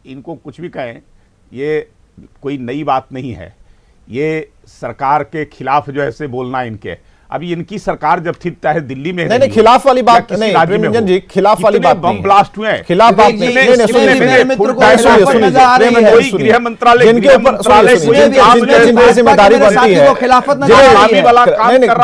इनको कुछ भी कहें, ये कोई नई बात नहीं है। ये सरकार के खिलाफ जो है बोलना इनके, अभी इनकी सरकार जब थी चाहे दिल्ली में नहीं, खिलाफ वाली बात नहीं प्रेम रंजन जी, खिलाफ वाली बात बम ब्लास्ट हुए, खिलाफ बात नहीं, गृह मंत्रालय जिनके ऊपर जिम्मेदारी बनती है,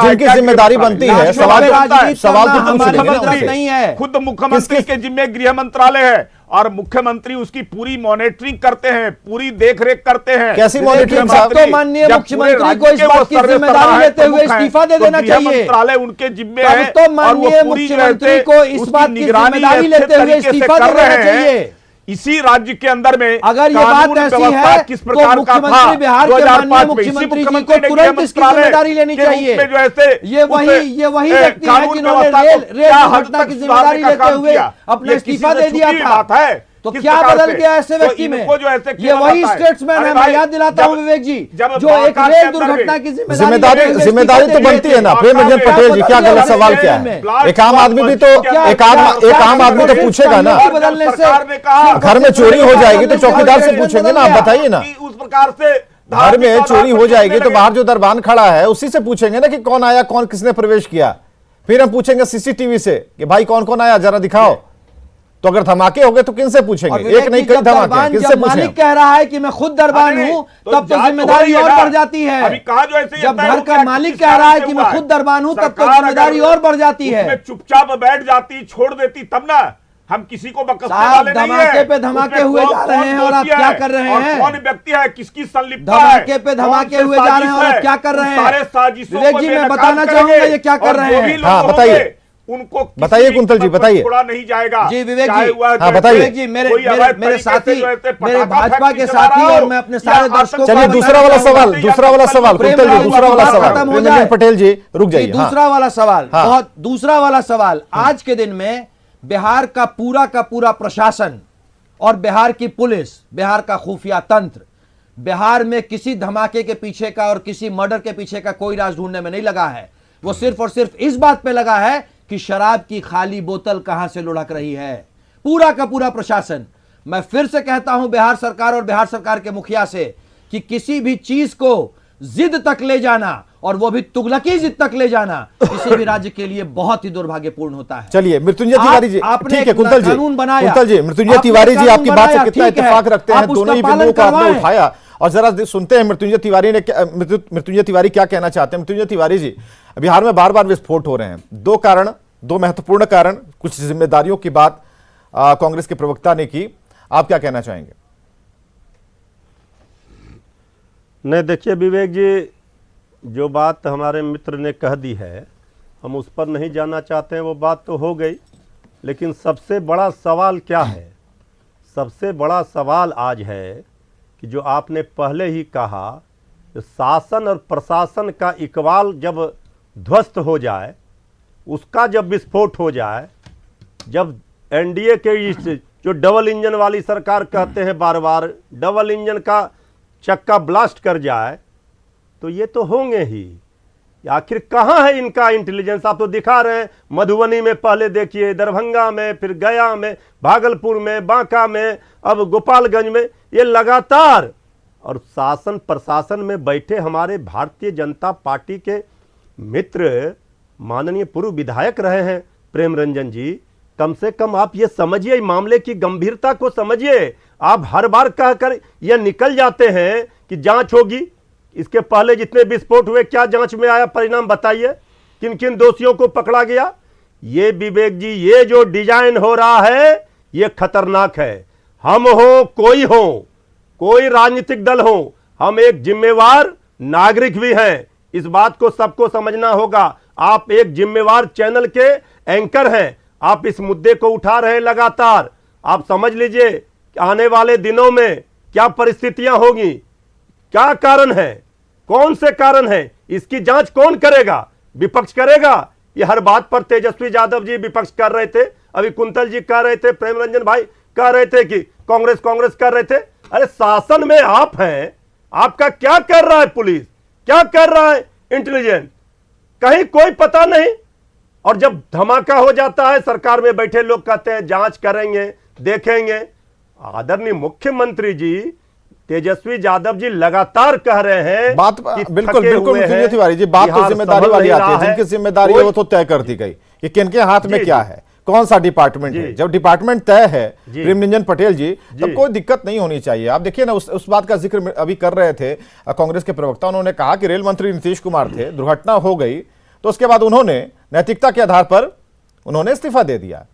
जिनकी जिम्मेदारी बनती है, सवाल तो नहीं है। खुद मुख्यमंत्री के जिम्मे गृह मंत्रालय है और मुख्यमंत्री उसकी पूरी मॉनिटरिंग करते हैं, पूरी देखरेख करते हैं। कैसी मॉनिटरिंग? तो माननीय मुख्यमंत्री को इस बात की जिम्मेदारी लेते हुए इस्तीफा दे देना चाहिए। मंत्रालय उनके जिम्मे है, तो माननीय मुख्यमंत्री को इस बात की जिम्मेदारी लेते हुए इस्तीफा दे देना चाहिए। इसी राज्य के अंदर में अगर ये बात ऐसी है किस प्रकार तो का था मुख्यमंत्री बिहार के माननीय मुख्यमंत्री जी को तुरंत इसकी जिम्मेदारी लेनी चाहिए। ये वही व्यक्ति है जिन्होंने रेल दुर्घटना की जिम्मेदारी लेते हुए अपना इस्तीफा दे दिया था। तो क्या बदल गया ऐसे व्यक्ति में? ये वही स्टेट्समैन है। मैं याद दिलाता हूं विवेक जी, जो एक रेल दुर्घटना की जिम्मेदारी तो बनती है ना प्रेम रंजन पटेल जी। क्या गलत सवाल क्या है? एक आम आदमी भी तो एक आम आदमी तो पूछेगा ना। बदलने से घर में चोरी हो जाएगी तो चौकीदार से पूछेंगे ना, आप बताइए ना। उस प्रकार से घर में चोरी हो जाएगी तो बाहर जो दरबान खड़ा है उसी से पूछेंगे ना कि कौन आया, कौन किसने प्रवेश किया। फिर हम पूछेंगे सीसीटीवी से कि भाई कौन कौन आया जरा दिखाओ। तो अगर धमाके हो गए तो किनसे पूछेंगे? एक नहीं कई धमाके, किनसे पूछेंगे? मालिक कह रहा है कि मैं खुद दरबान हूं, तब तो जिम्मेदारी और बढ़ जाती है। जब घर का मालिक कह रहा है कि मैं खुद दरबान हूं, तब तो जिम्मेदारी और बढ़ जाती है। चुपचाप बैठ जाती, छोड़ देती, तब ना हम किसी को बकसने वाले नहीं है। धमाके पे धमाके हुए जा रहे हैं और आप क्या कर रहे हैं? कौन व्यक्ति है, किसकी संलिप्तता है? धमाके पे धमाके हुए जा रहे हैं और आप क्या कर रहे हैं? विवेक जी, मैं बताना चाहूंगा ये क्या कर रहे हैं। हाँ बताइए, उनको बताइए कुंतल जी, बताइए। छोड़ा नहीं जाएगा जी विवेक जी। हाँ बताइए जी, मेरे साथी, मेरे भाजपा के साथी और मैं अपने सारे दर्शकों। चलिए दूसरा वाला सवाल कुंतल जी, दूसरा वाला सवाल पटेल जी रुक जाइए। दूसरा वाला सवाल, बहुत दूसरा वाला सवाल। आज के दिन में बिहार का पूरा प्रशासन और बिहार की पुलिस, बिहार का खुफिया तंत्र बिहार में किसी धमाके के पीछे का और किसी मर्डर के पीछे का कोई राज ढूंढने में नहीं लगा है। वो सिर्फ और सिर्फ इस बात पे लगा है कि शराब की खाली बोतल कहां से लुढ़क रही है। पूरा का पूरा प्रशासन। मैं फिर से कहता हूं बिहार सरकार और बिहार सरकार के मुखिया से कि किसी भी चीज को जिद तक ले जाना और वो भी तुगलकी जिद तक ले जाना किसी भी राज्य के लिए बहुत ही दुर्भाग्यपूर्ण होता है। चलिए मृत्युंजय तिवारी जी, ठीक है कुंतल जी, कानून बनाया, कुंतल जी, मृत्युंजय तिवारी जी आपकी बात से कितना इत्तेफाक रखते हैं, दोनों ही बिंदुओं को आपने उठाया। और जरा सुनते हैं मृत्युंजय तिवारी क्या कहना चाहते हैं। मृत्युंजय तिवारी जी, बिहार में बार बार विस्फोट हो रहे हैं, दो महत्वपूर्ण कारण, कुछ जिम्मेदारियों की बात कांग्रेस के प्रवक्ता ने की, आप क्या कहना चाहेंगे? नहीं देखिए विवेक जी, जो बात हमारे मित्र ने कह दी है हम उस पर नहीं जाना चाहते हैं, वो बात तो हो गई। लेकिन सबसे बड़ा सवाल क्या है? सबसे बड़ा सवाल आज है कि जो आपने पहले ही कहा, शासन और प्रशासन का इकबाल जब ध्वस्त हो जाए, उसका जब विस्फोट हो जाए, जब एनडीए के जो डबल इंजन वाली सरकार कहते हैं बार बार, डबल इंजन का चक्का ब्लास्ट कर जाए, तो ये तो होंगे ही। आखिर कहाँ है इनका इंटेलिजेंस? आप तो दिखा रहे हैं, मधुबनी में पहले देखिए, दरभंगा में, फिर गया में, भागलपुर में, बांका में, अब गोपालगंज में, ये लगातार। और शासन प्रशासन में बैठे हमारे भारतीय जनता पार्टी के मित्र माननीय पूर्व विधायक रहे हैं प्रेम रंजन जी, कम से कम आप ये समझिए, मामले की गंभीरता को समझिए। आप हर बार कहकर ये निकल जाते हैं कि जांच होगी। इसके पहले जितने विस्फोट हुए क्या जांच में आया, परिणाम बताइए, किन किन दोषियों को पकड़ा गया? ये विवेक जी, ये जो डिजाइन हो रहा है ये खतरनाक है। हम हो, कोई राजनीतिक दल हो, हम एक जिम्मेवार नागरिक भी हैं। इस बात को सबको समझना होगा। आप एक जिम्मेवार चैनल के एंकर हैं, आप इस मुद्दे को उठा रहे हैं लगातार। आप समझ लीजिए आने वाले दिनों में क्या परिस्थितियां होगी, क्या कारण है, कौन से कारण है, इसकी जांच कौन करेगा? विपक्ष करेगा? ये हर बात पर तेजस्वी यादव जी विपक्ष कर रहे थे, अभी कुंतल जी कह रहे थे, प्रेम रंजन भाई कह रहे थे कि कांग्रेस कर रहे थे। अरे शासन में आप हैं, आपका क्या कर रहा है पुलिस, क्या कर रहा है इंटेलिजेंस, कहीं कोई पता नहीं। और जब धमाका हो जाता है, सरकार में बैठे लोग कहते हैं जांच करेंगे, देखेंगे। आदरणीय मुख्यमंत्री जी तेजस्वी यादव जी लगातार कह रहे हैं बात कि बिल्कुल थके बिल्कुल हुए मृत्युंजय हैं, तिवारी जी, बात तो बिहार जिम्मेदारी संभल वाली नहीं आती है, रहा जिनकी जिम्मेदारी है वो तो तय कर दी गई कि किनके हाथ में जी, क्या है, कौन सा डिपार्टमेंट है। जी। जब डिपार्टमेंट तय है जी। प्रेमरंजन पटेल जी, तब जी। कोई दिक्कत नहीं होनी चाहिए। आप देखिए ना, उस बात का जिक्र अभी कर रहे थे कांग्रेस के प्रवक्ता, उन्होंने कहा कि रेल मंत्री नीतीश कुमार थे, दुर्घटना हो गई तो उसके बाद उन्होंने नैतिकता के आधार पर उन्होंने इस्तीफा दे दिया।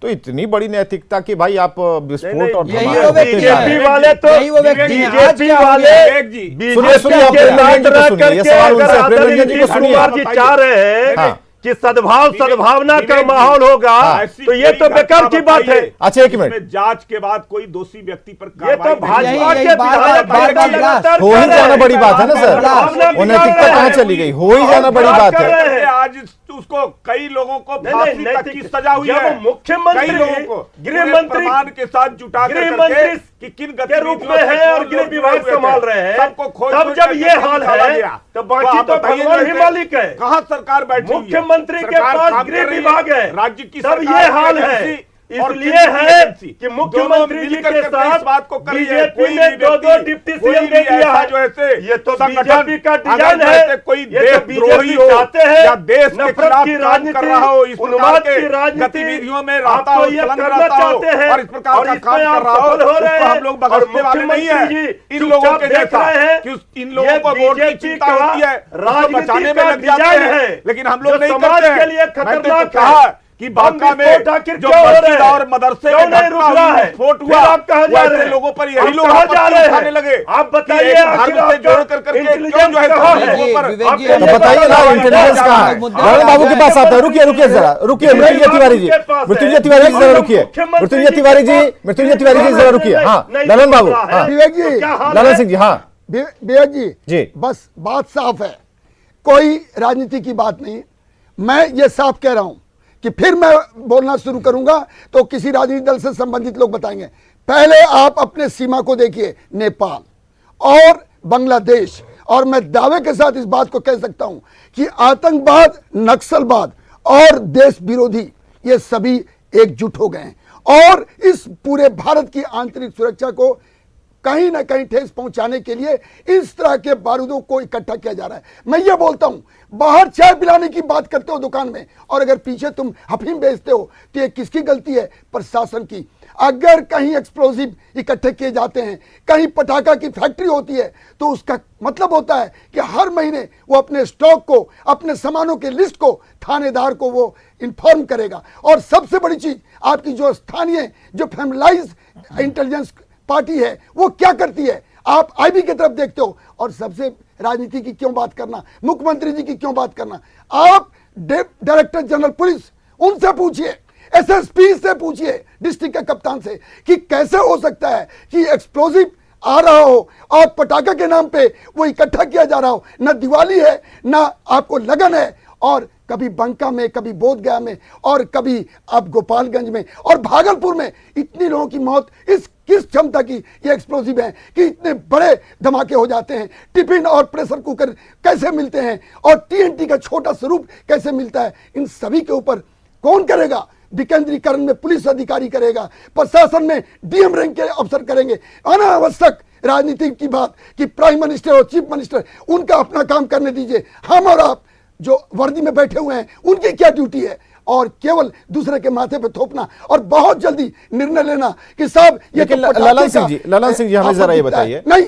तो इतनी बड़ी नैतिकता कि भाई आप विस्फोट और यही धमाके वो व्यक्ति होते जा रहे बीजेपी हैं। वाले तो यही वो व्यक्ति हैं। आज बीजेपी क्या हो वाले गया? विवेक जी, सुनिए, सुनिए, आप प्रेमरंजन जी को सुनिए, ये सवाल उनसे, प्रेमरंजन जी को सुनिए। कुमार जी चाह रहे हैं हाँ। कि सद्भाव सद्भावना का विवेक जी, माहौल होगा, ऐसी तो ये कोई तो बेकार घटना की बात है। बताइए अच्छा, एक मिनट। जिसमें जांच के बाद कोई दोषी व्यक्ति पर ये तो कार्रवाई नहीं भाजपा यही- के यही विधायक बार- बार- लगातार हो ही कह रहे जाना हैं। बड़ी बात है ना सर, भावना वो बिगाड़ नैतिकता रहे कहाँ हैं। चली गई, हो ही जाना बड़ी बात है। रहे हैं। आज उसको कई लोगों को नहीं, फांसी नहीं, तक की नैतिक- सजा हुई जब है। मुख्यमंत्री, कई लोगों को गृह पूरे मंत्री प्रमाण के साथ जुटा कर गृह करके मंत्री कि किन के रूप गतिविधियों में से है और कौन गृह लोग विभाग जुड़े हुए संभाल थे। रहे हैं, सबको खोज तब खोज जब करके ये हाल निकाला है, गया। तो बाकी आप तो बताइए भगवान ही जैसे मालिक है। कहाँ सरकार बैठी हुई है? मुख्यमंत्री के सरकार पास काम गृह कर रही विभाग है, राज्य की तब सरकार ये की हाल है। एजेंसी और इसलिए केंद्रीय है एजेंसी कि दोनों मुख्यमंत्री जी मिलकर के के साथ इस बात को कर रही है। बीजेपी कोई ने भी दो व्यक्ति, डिप्टी कोई सीएम भी दे दिया ऐसा है। जो ऐसे ये तो संगठन, बीजेपी का अगर डिजाइन वैसे है। कोई ये तो देशद्रोही बीजेपी हो चाहते हैं या देश के नफरत खिलाफ की काम कर रहा हो, इस प्रकार उन्माद के की राजनीति गतिविधियों में रहता आप हो, तो ये संलग्न करना रहता हो चाहते हैं और इस प्रकार और का इसमें काम कर आप रहा हो, सफल हो रहे उसको हैं। हम लोग और बख्शने वाले नहीं है। मुख्यमंत्री जी इन लोगों के चुपचाप देख जैसा रहे हैं। कि इन लोगों को ये वोट की बीजेपी चिंता का होती है, उसको राजनीति बचाने में का लग जाते डिजाइन हैं, है, लेकिन हम लोग जो नहीं समाज करते के लिए हैं। मैंने तो खतरनाक कहा है। कि बांका में विस्फोट आखिर जो क्यों हो रहे मस्जिद हैं? और मदरसे क्यों में नहीं घटना रुक रहा हुई, है? विस्फोट फिर हुआ, आप कहाँ जा वैसे रहे हैं? लोगों पर यही आप लोग कहाँ जा आपत्ति रहे उठाने हैं? लगे। आप कि बताइए, एक आखिर धर्म से आपका जोड़ कर करके क्यों इंटेलिजेंस जो है कहाँ है? लोगों पर विवेक जी, आप तो बताइए ना, इंटेलिजेंस कहाँ है? नारायण बाबू के पास आता है, रुकिए रुकिए जरा, रुकिए मृत्युंजय तिवारी जी, मृत्युंजय तिवारी जी जरा रुकिए, मृत्युंजय तिवारी जी, मृत्युंजय तिवारी जी जरा रुकिए। हाँ, ललन बाबू, हाँ, विवेक जी, ललन सिंह जी, हाँ विवेक जी जी। बस बात साफ है, कोई राजनीति की बात नहीं। मैं ये साफ कह रहा हूं कि फिर मैं बोलना शुरू करूंगा तो किसी राजनीतिक दल से संबंधित लोग बताएंगे। पहले आप अपने सीमा को देखिए, नेपाल और बांग्लादेश, और मैं दावे के साथ इस बात को कह सकता हूं कि आतंकवाद, नक्सलवाद और देश विरोधी ये सभी एकजुट हो गए हैं और इस पूरे भारत की आंतरिक सुरक्षा को कहीं ना कहीं ठेस पहुंचाने के लिए इस तरह के बारूदों को इकट्ठा किया जा रहा है। मैं ये बोलता हूं, बाहर चाय पिलाने की बात करते हो दुकान में और अगर पीछे तुम अफीम बेचते हो तो ये किसकी गलती है? प्रशासन की। अगर कहीं एक्सप्लोजिव इकट्ठे किए जाते हैं, कहीं पटाखा की फैक्ट्री होती है, तो उसका मतलब होता है कि हर महीने वो अपने स्टॉक को, अपने सामानों के लिस्ट को थानेदार को वो इन्फॉर्म करेगा। और सबसे बड़ी चीज, आपकी जो स्थानीय जो फैमिलाइज इंटेलिजेंस पार्टी है वो क्या करती है? आप आईबी की तरफ देखते हो। और सबसे राजनीति की क्यों बात करना, मुख्यमंत्री जी की क्यों बात करना? आप डायरेक्टर जनरल पुलिस, उनसे पूछिए, एसएसपी से पूछिए, डिस्ट्रिक्ट के कप्तान से, कि कैसे हो सकता है कि एक्सप्लोजिव आ रहा हो और पटाखा के नाम पे वो इकट्ठा किया जा रहा हो। ना दिवाली है, ना आपको लगन है, और कभी बंका में, कभी बोधगया में, और कभी अब गोपालगंज में और भागलपुर में इतनी लोगों की मौत इस किस क्षमता की ये एक्सप्लोजिव है कि इतने बड़े धमाके हो जाते हैं? टिफिन और प्रेशर कुकर कैसे मिलते हैं और टीएनटी का छोटा स्वरूप कैसे मिलता है? इन सभी के ऊपर कौन करेगा? विकेंद्रीकरण में पुलिस अधिकारी करेगा, प्रशासन में डीएम रैंक के अफसर करेंगे। अनावश्यक राजनीति की बात कि प्राइम मिनिस्टर और चीफ मिनिस्टर, उनका अपना काम करने दीजिए। हम और आप जो वर्दी में बैठे हुए हैं, उनकी क्या ड्यूटी है? और केवल दूसरे के माथे पे थोपना और बहुत जल्दी निर्णय लेना कि साहब ये लेकिन ललन सिंह जी, हमें जरा ये बताइए, नहीं